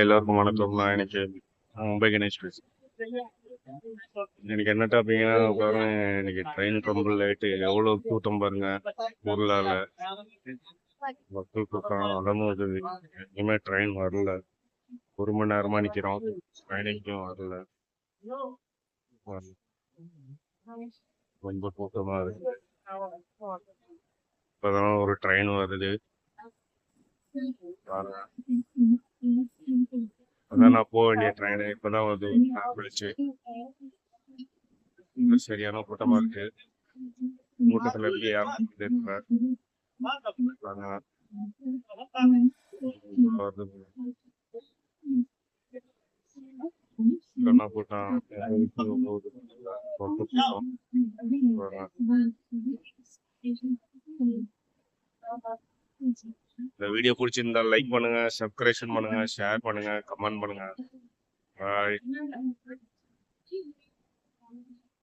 எல்லாருக்கும் வணக்கம். நான் இன்னைக்கு மும்பை கணேஷ் பேசுறேன். எனக்கு என்ன டாபிக்னா பாருங்க, இன்னைக்கு ட்ரெயின் ரொம்ப லேட்டு. எவ்வளோ கூட்டம் பாருங்க ஊர்லால. மக்கள் கூட்டம் நடந்தது. இனிமே ட்ரெயின் வரல. 1 மணி நேரமா நிக்கிறோம். ட்ரெயினுக்கும் வரல. ரொம்ப கூட்டமா இருக்கு. இப்பதான் ஒரு ட்ரெயின் வருது பாருங்க. அதான் நான் போக வேண்டிய ட்ரெயின் இப்பதான் வருது. விழிச்சு சரியான கூட்டமா இருக்கு. கூட்டத்துல இருந்து யாரும் இருக்கிறார் கூட்டம் இந்த வீடியோ பிடிச்சிருந்தா லைக் பண்ணுங்க, சப்ஸ்கிரைப் பண்ணுங்க, ஷேர் பண்ணுங்க, கமெண்ட் பண்ணுங்க. பாய்.